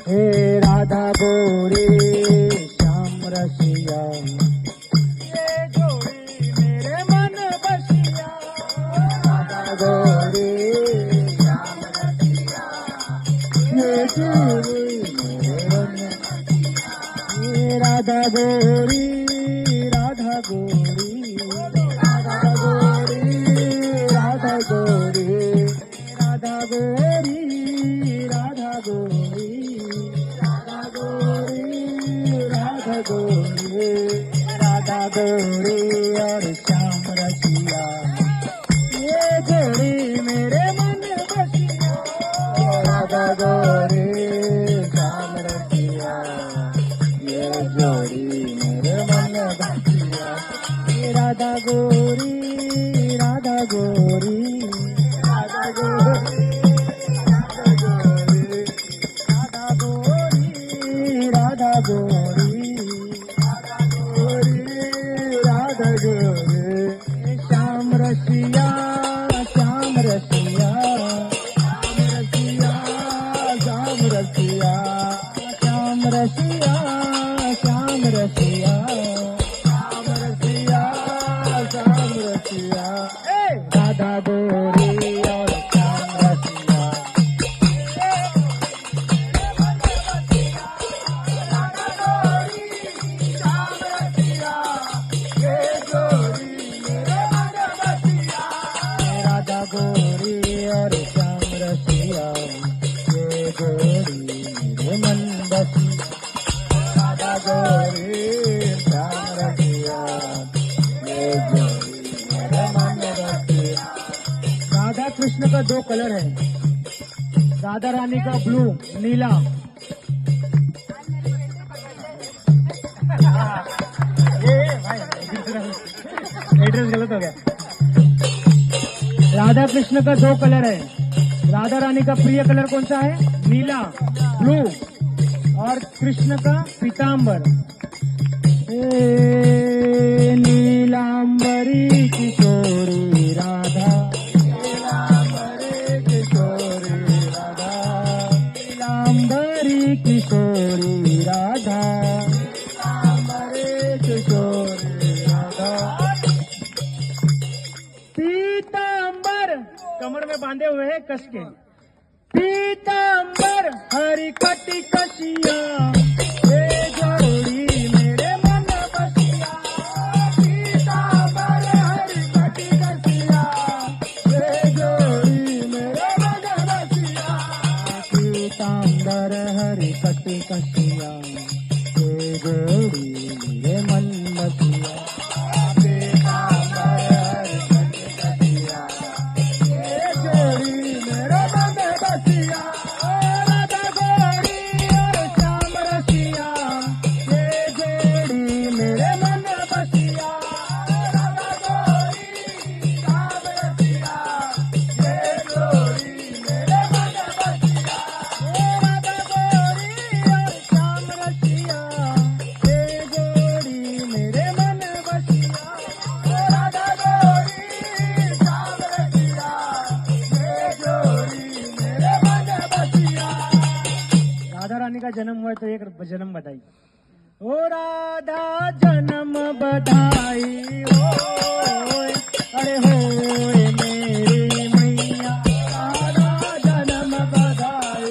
हे राधा गोरी श्याम रसिया, ये जोड़ी मेरे मन बसिया। राधा गोरी श्याम रसिया, ये जोड़ी मेरे मन बसिया। ये राधा गोरी राधा गोरी राधा गोरी राधा गोरी राधा गोरी राधा गोरी राधा गोरी राधा गोरी और श्याम रसिया, ये जोड़ी मेरे मन बसिया। राधा गोरी श्याम रसिया, ये जोड़ी मेरे मन बसिया। राधा गोरी राधा गोरी राधा गोरी राधा गोरी राधा गोरी राधा गोरी श्याम रसिया श्याम रसिया श्याम रसिया श्याम रसिया श्याम रसिया श्याम रसिया श्याम रसिया। राधा गोरी और श्याम रसिया, राधा गोरी श्याम रसिया, ये जोड़ी मेरे मन बसिया। राधा गोरी और श्याम रसिया, ये जोड़ी मेरे मन बसिया। राधा गोरी श्याम रसिया, ये जोड़ी मेरे मन बसिया। राधा कृष्ण का दो कलर है, राधा रानी का ब्लू नीला। ये भाई एड्रेस गलत हो गया। राधा कृष्ण का दो कलर है, राधा रानी का प्रिय कलर कौन सा है? नीला ब्लू, और कृष्ण का पीतांबर। नीलांबरी किशोरी राधा, नीलांबरी किशोरी राधा, नीलांबरी किशोरी राधा, नीलांबरी किशोरी राधा। पीतांबर कमर में बांधे हुए हैं कस के, पीतांबर हरी कटी कसिया, ये जोड़ी मेरे मन बसिया। पीतांबर हरी कटी कसिया, ये जोड़ी मेरे मन बसिया। पीतांबर हरी कटी कसिया, ये जोड़ी मेरे मन बसिया। पीतांबर हरी कटी कसिया, ये जोड़ी मेरे मन बसिया। राधा गोरी और श्याम रसिया, ये जोड़ी मेरे मन बसिया। राधा गोरी श्याम रसिया, ये जोड़ी मेरे मन बसिया। राधा गोरी और श्याम रसिया, ये जोड़ी मेरे मन बसिया। राधा गोरी श्याम रसिया, ये जोड़ी मेरे मन बसिया। राधा रानी का जन्म हुआ तो एक जन्म बधाई। ओ राधा जन्म बधाई हो, अरे होए मेरे